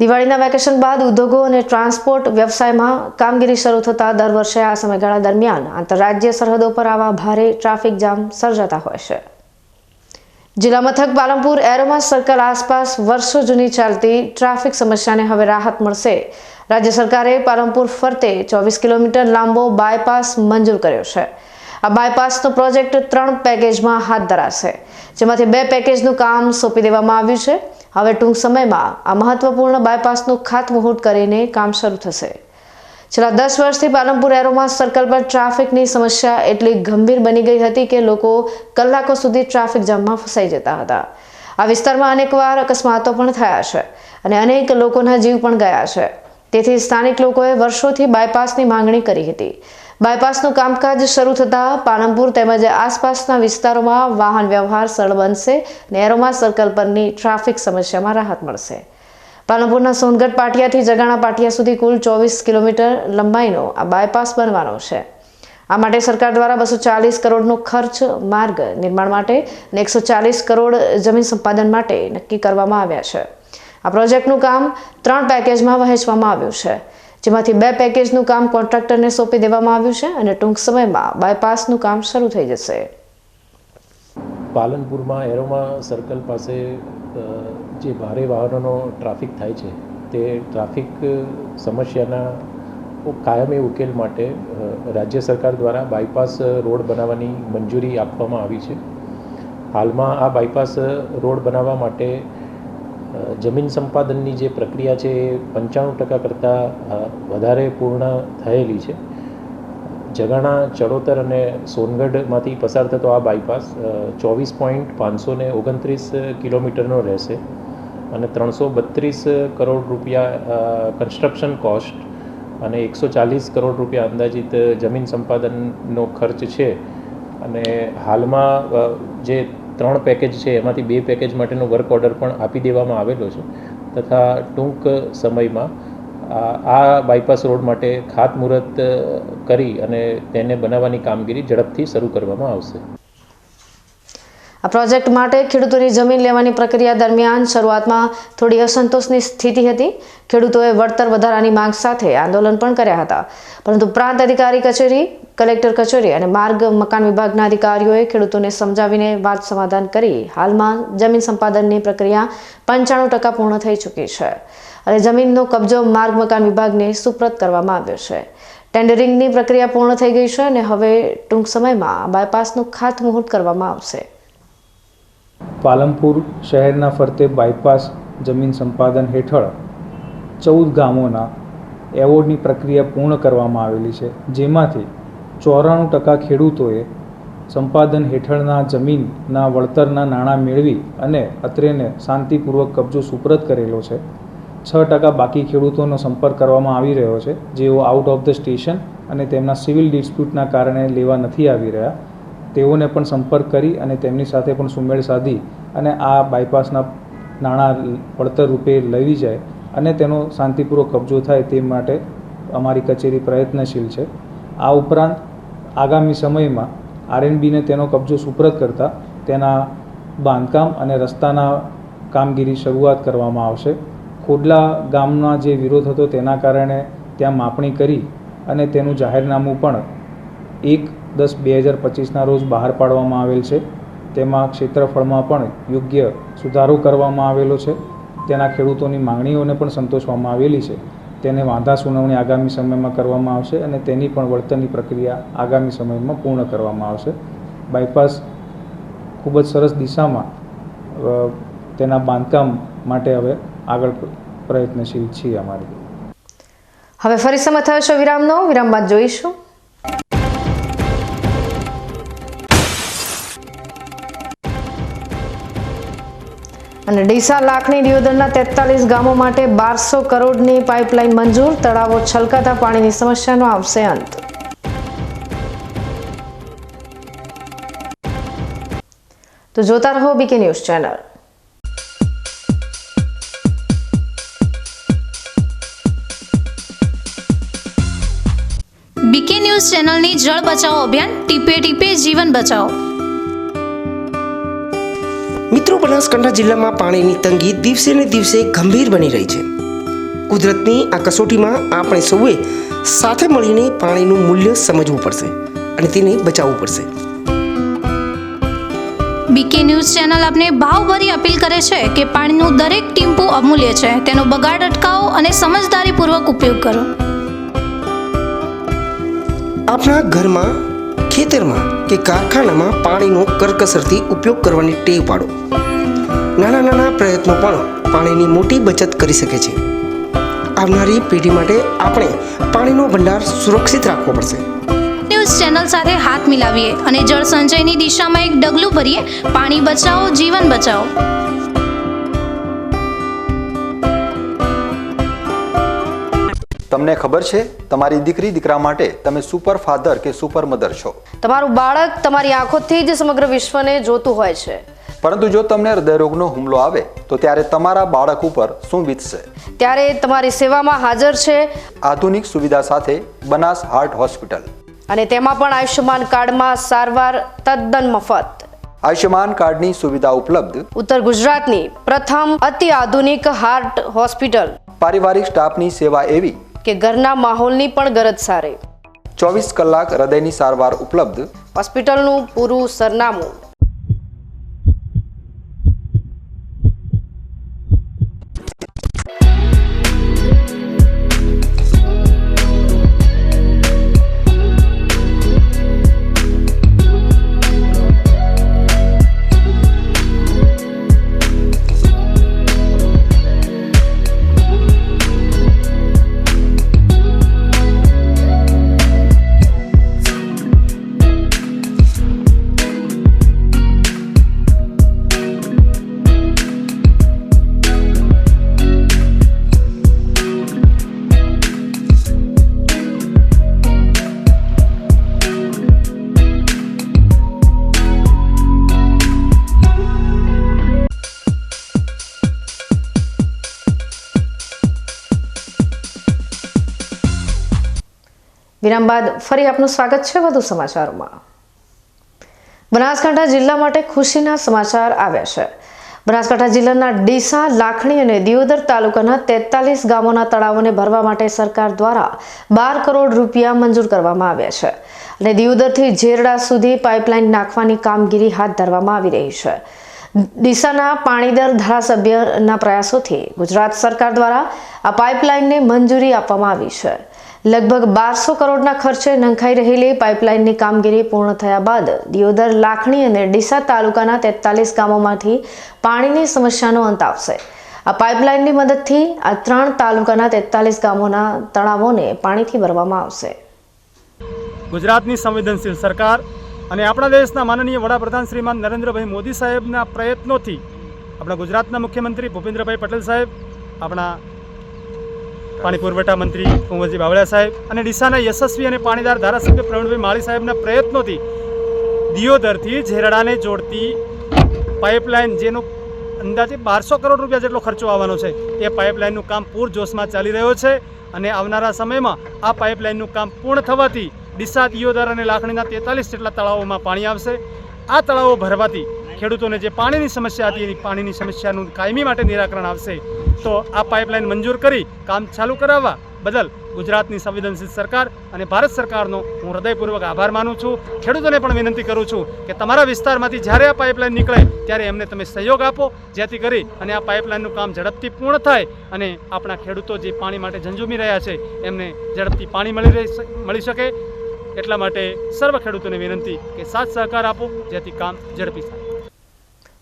દિવાળીના વેકેશન બાદ ઉદ્યોગો અને ટ્રાન્સપોર્ટ વ્યવસાયમાં કામગીરી શરૂ થતાં દર વર્ષે આ સમયગાળા દરમિયાન આંતરરાજ્ય સરહદો પર આવા ભારે ટ્રાફિક જામ સર્જાતા હોય છે. જિલ્લા મથક પાલનપુર એરોમા સર્કલ આસપાસ વર્ષો જૂની ચાલતી ટ્રાફિક સમસ્યાને હવે રાહત મળશે. રાજ્ય સરકારે પાલનપુર ફરતે 24 કિલોમીટર લાંબો બાયપાસ મંજૂર કર્યો છે. આ બાયપાસનો પ્રોજેક્ટ 3 પેકેજમાં હાથ ધરાશે, જેમાંથી 2 પેકેજનું કામ સોંપી દેવામાં આવ્યું છે. હવે ટૂંક સમયમાં આ મહત્વપૂર્ણ બાયપાસનું ખાતમુહૂર્ત કરીને કામ શરૂ થશે. છેલ્લા 10 વર્ષથી પાલનપુર એરોમા સર્કલ પર ટ્રાફિકની સમસ્યા એટલી ગંભીર બની ગઈ હતી કે લોકો કલાકો સુધી ટ્રાફિક જામમાં ફસાઈ જતા હતા. આ વિસ્તારમાં અનેકવાર અકસ્માતો પણ થયા છે અને અનેક લોકોના જીવ પણ ગયા છે. તેથી સ્થાનિક લોકોએ વર્ષોથી બાયપાસની માંગણી કરી હતી. બાયપાસનું કામકાજ શરૂ થતાં પાલનપુર તેમજ આસપાસના વિસ્તારોમાં વાહન વ્યવહાર સરળ બનશે અને એરોમા સર્કલ પરની ટ્રાફિક સમસ્યામાં રાહત મળશે. પાલનપુરના સોનગઢ પાટિયાથી જગાણા પાટિયા સુધી કુલ 24 કિલોમીટર લંબાઈનો આ બાયપાસ બનવાનો છે. આ માટે સરકાર દ્વારા 240 કરોડનો ખર્ચ માર્ગ નિર્માણ માટે અને 140 કરોડ જમીન સંપાદન માટે નક્કી કરવામાં આવ્યા છે. આ પ્રોજેક્ટનું કામ 3 પેકેજમાં વહેંચવામાં આવ્યું છે, જેમાંથી 2 પેકેજનું કામ કોન્ટ્રાક્ટરને સોંપી દેવામાં આવ્યું છે અને ટૂંક સમયમાં બાયપાસનું કામ શરૂ થઈ જશે. પાલનપુરમાં એરોમા સર્કલ પાસે જે ભારે વાહનોનો ટ્રાફિક થાય છે તે ટ્રાફિક સમસ્યાના કાયમી ઉકેલ માટે રાજ્ય સરકાર દ્વારા બાયપાસ રોડ બનાવવાની મંજૂરી આપવામાં આવી છે. હાલમાં આ બાયપાસ રોડ બનાવવા માટે જમીન સંપાદનની જે પ્રક્રિયા છે એ 95% કરતાં વધારે પૂર્ણ થયેલી છે. જગાણા, ચડોતર અને સોનગઢમાંથી પસાર થતો આ બાયપાસ 24.529 કિલોમીટરનો રહેશે અને 332 કરોડ રૂપિયા કન્સ્ટ્રક્શન કોસ્ટ અને 140 કરોડ રૂપિયા અંદાજિત જમીન સંપાદનનો ખર્ચ છે. અને હાલમાં જે 3 પેકેજ છે એમાંથી 2 પેકેજ માટેનો વર્ક ઓર્ડર પણ આપી દેવામાં આવેલો છે તથા ટૂંક સમયમાં આ બાયપાસ રોડ માટે ખાતમુહૂર્ત કરી અને તેને બનાવવાની કામગીરી ઝડપથી શરૂ કરવામાં આવશે. આ પ્રોજેક્ટ માટે ખેડૂતોની જમીન લેવાની પ્રક્રિયા દરમિયાન શરૂઆતમાં થોડી અસંતોષની સ્થિતિ હતી. ખેડૂતોએ વળતર વધારાની માંગ સાથે આંદોલન પણ કર્યા હતા, પરંતુ પ્રાંત અધિકારી કચેરી, કલેક્ટર કચેરી અને માર્ગ મકાન વિભાગના અધિકારીઓએ ખેડૂતોને સમજાવીને વાત સમાધાન કરી હાલમાં જમીન સંપાદનની પ્રક્રિયા 95% પૂર્ણ થઈ ચૂકી છે અને જમીનનો કબજો માર્ગ મકાન વિભાગને સુપ્રત કરવામાં આવ્યો છે. ટેન્ડરિંગની પ્રક્રિયા પૂર્ણ થઈ ગઈ છે અને હવે ટૂંક સમયમાં બાયપાસનું ખાતમુહૂર્ત કરવામાં આવશે. પાલનપુર શહેરના ફરતે બાયપાસ જમીન સંપાદન હેઠળ 14 ગામોના એવોર્ડની પ્રક્રિયા પૂર્ણ કરવામાં આવેલી છે, જેમાંથી 94% ખેડૂતોએ સંપાદન હેઠળના જમીનના વળતરના નાણાં મેળવી અને અત્રેને શાંતિપૂર્વક કબજો સુપ્રત કરેલો છે. 6% બાકી ખેડૂતોનો સંપર્ક કરવામાં આવી રહ્યો છે, જેઓ આઉટ ઓફ ધ સ્ટેશન અને તેમના સિવિલ ડિસ્પ્યુટના કારણે લેવા નથી આવી રહ્યા. તેઓને પણ સંપર્ક કરી અને તેમની સાથે પણ સુમેળ સાધી અને આ બાયપાસના નાણાં વળતર રૂપે લઈ જાય અને તેનો શાંતિપૂર્વક કબજો થાય તે માટે અમારી કચેરી પ્રયત્નશીલ છે. આ ઉપરાંત આગામી સમયમાં આરએનબીને તેનો કબજો સુપ્રત કરતાં તેના બાંધકામ અને રસ્તાના કામગીરી શરૂઆત કરવામાં આવશે. ખોડલા ગામના જે વિરોધ હતો તેના કારણે ત્યાં માપણી કરી અને તેનું જાહેરનામું પણ 1/10/2025ના રોજ બહાર પાડવામાં આવેલ છે. તેમાં ક્ષેત્રફળમાં પણ યોગ્ય સુધારો કરવામાં આવેલો છે. તેના ખેડૂતોની માંગણીઓને પણ સંતોષવામાં આવેલી છે. તેને વાંધા સુનાવણી આગામી સમયમાં કરવામાં આવશે અને તેની પણ વળતરની પ્રક્રિયા આગામી સમયમાં પૂર્ણ કરવામાં આવશે. બાયપાસ ખૂબ જ સરસ દિશામાં તેના બાંધકામ માટે હવે આગળ પ્રયત્નશીલ છીએ અમારી. હવે ફરી સમય થયો છે વિરામનો. વિરામ બાદ જોઈશું. અને ડીસા લાખણી દિયોદરના 43 ગામો માટે 1200 કરોડની પાઇપલાઇન મંજૂર. તળાવો છલકાતા પાણીની સમસ્યાનો આવશે અંત. તો જોતા રહો BK news channel. BK news ચેનલની જળ બચાવો અભિયાન ટીપે ટીપે જીવન બચાવો. મિત્રો, બનાસકાંઠા જિલ્લામાં પાણીની તંગી દિવસે ને દિવસે ગંભીર બની રહી છે. કુદરતની આ કસોટીમાં આપણે સૌએ સાથે મળીને પાણીનું મૂલ્ય સમજવું પડશે અને તેને બચાવવું પડશે. બીકે ન્યૂઝ ચેનલ આપને ભાવભરી અપીલ કરે છે કે પાણીનું દરેક ટીમ્પુ અમૂલ્ય છે. તેનો બગાડ અટકાવો અને સમજદારીપૂર્વક ઉપયોગ કરો. આપણા ઘરમાં, ખેતરમાં કે કારખાનામાં પાણીનો કરકસરથી ઉપયોગ કરવાની ટેવ પાડો. નાના નાના પ્રયત્નો પણ પાણીની મોટી બચત કરી શકે છે. આવનારી પેઢી માટે આપણે પાણીનો ભંડાર સુરક્ષિત રાખવો પડશે. ન્યૂઝ ચેનલ સાથે હાથ મિલાવીએ અને જળ સંચયની દિશામાં એક ડગલું ભરીએ. પાણી બચાવો, જીવન બચાવો. તમને ખબર છે તમારી દીકરી દીકરા માટે તમે સુપર ફાધર કે સુપર મધર છો. તમારું બાળક તમારી આંખોથી જ સમગ્ર વિશ્વને જોતું હોય છે. પરંતુ જો તમને હૃદયરોગનો હુમલો આવે તો ત્યારે તમારા બાળક ઉપર શું વીતશે? ત્યારે તમારી સેવામાં હાજર છે આધુનિક સુવિધા સાથે બનાસ હાર્ટ હોસ્પિટલ, અને તેમાં પણ આયુષ્યમાન કાર્ડમાં સારવાર તદ્દન મફત. આયુષ્યમાન કાર્ડની સુવિધા ઉપલબ્ધ. ઉત્તર ગુજરાતની પ્રથમ અતિ આધુનિક હાર્ટ હોસ્પિટલ. પારિવારિક સ્ટાફની સેવા એવી કે ઘરના માહોલની પણ ગરજ સારી. 24 કલાક હૃદયની સારવાર ઉપલબ્ધ. હોસ્પિટલનું પૂરું સરનામું. વિરામ બાદ ફરી આપનું સ્વાગત છે વધુ સમાચારોમાં. બનાસકાંઠા જિલ્લા માટે ખુશીના સમાચાર આવ્યા છે. બનાસકાંઠા જિલ્લાના ડીસા, લાખણી અને દિયોદર તાલુકાના 43 ગામોના તળાવોને ભરવા માટે સરકાર દ્વારા 12 કરોડ રૂપિયા મંજૂર કરવામાં આવ્યા છે અને દિયોદરથી ઝેરડા સુધી પાઇપલાઇન નાખવાની કામગીરી હાથ ધરવામાં આવી રહી છે. ડીસાના પાણીદર ધારાસભ્યના પ્રયાસોથી ગુજરાત સરકાર દ્વારા આ પાઇપલાઇનને મંજૂરી આપવામાં આવી છે. લગભગ 1200 કરોડના ખર્ચે નંખાઈ રહેલી પાઇપલાઇનની કામગીરી પૂર્ણ થયા બાદ દિયોદર, લાખણી અને ડીસા તાલુકાના 43 ગામોમાંથી પાણીની સમસ્યાનો અંત આવશે. આ પાઇપલાઇનની મદદથી આ 3 તાલુકાના 43 ગામોના તળાવોને પાણીથી ભરવામાં આવશે. ગુજરાતની સંવેદનશીલ સરકાર અને આપણા દેશના માનનીય વડાપ્રધાન શ્રીમાન નરેન્દ્રભાઈ મોદી સાહેબના પ્રયત્નોથી આપણા ગુજરાતના મુખ્યમંત્રી ભૂપેન્દ્રભાઈ પટેલ સાહેબ, આપણા પાણી પુરવઠા મંત્રી કુંવરજી બાવળિયા સાહેબ અને ડીસાના યશસ્વી અને પાણીદાર ધારાસભ્ય પ્રવીણભાઈ માળી સાહેબના પ્રયત્નોથી દિયોદરથી ઝેરડાને જોડતી પાઇપલાઇન, જેનો અંદાજે 1200 કરોડ રૂપિયા જેટલો ખર્ચો આવવાનો છે, તે પાઇપલાઇનનું કામ પૂરજોશમાં ચાલી રહ્યો છે અને આવનારા સમયમાં આ પાઇપલાઇનનું કામ પૂર્ણ થવાથી ડીસા, દિયોદર અને લાખણીના 43 જેટલા તળાવોમાં પાણી આવશે. આ તળાવો ભરવાથી ખેડૂતોને જે પાણીની સમસ્યા હતી, એની પાણીની સમસ્યાનું કાયમી માટે નિરાકરણ આવશે. તો આ પાઇપલાઇન મંજૂર કરી કામ ચાલુ કરાવવા બદલ ગુજરાતની સંવેદનશીલ સરકાર અને ભારત સરકારનો હું હૃદયપૂર્વક આભાર માનું છું. ખેડૂતોને પણ વિનંતી કરું છું કે તમારા વિસ્તારમાંથી જ્યારે આ પાઇપલાઇન નીકળે ત્યારે એમને તમે સહયોગ આપો, જેથી કરી અને આ પાઇપલાઇનનું કામ ઝડપથી પૂર્ણ થાય અને આપણા ખેડૂતો જે પાણી માટે ઝંઝુમી રહ્યા છે એમને ઝડપથી પાણી મળી શકે. એટલા માટે સર્વ ખેડૂતોને વિનંતી કે સાથ સહકાર આપો, જેથી કામ ઝડપી થાય.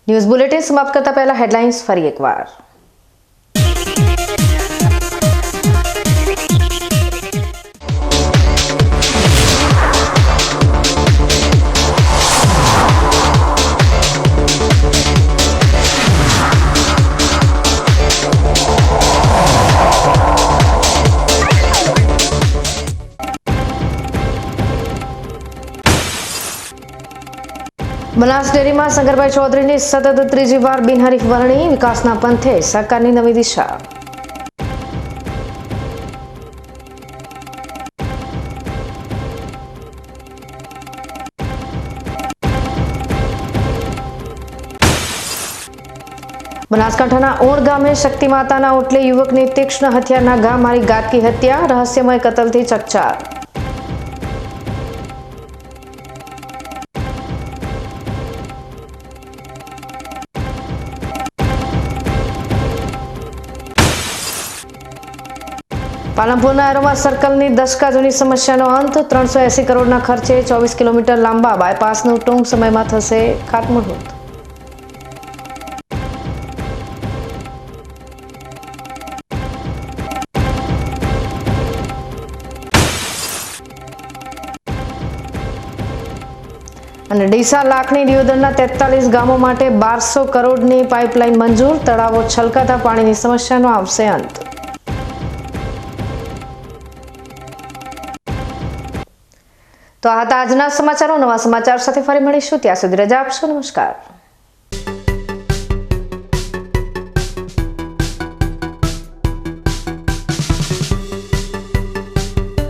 ન્યૂઝ બુલેટિન સમાપ્ત કરતા પહેલા હેડલાઇન્સ ફરી એકવાર. બનાસ ડેરીમાં શંકરભાઈ ચૌધરીની સતત ત્રીજી વાર બિનહરીફ વરણી. વિકાસના પંથે સરકારની નવી દિશા. બનાસકાંઠાના ઓણ ગામે શક્તિ માતાના ઓટલે યુવકની તીક્ષ્ણ હથિયારના ઘા મારી ઘાતકી હત્યા. રહસ્યમય કતલથી ચકચાર. પાલનપુરના એરોમા સર્કલની દશકા જૂની સમસ્યાનો અંત. 380 કરોડના ખર્ચે 24 કિલોમીટર લાંબા બાયપાસનું ટૂંક સમયમાં થશે ખાતમુહૂર્ત. અને ડીસા, લાખણી, દિયોદરના 43 ગામો માટે 1200 કરોડની પાઇપલાઇન મંજૂર. તળાવો છલકાતા પાણીની સમસ્યાનો આવશે અંત. તો આ હતા આજના સમાચારો. નવા સમાચાર સાથે ફરી મળીશું. ત્યાં સુધી રજા આપશો. નમસ્કાર.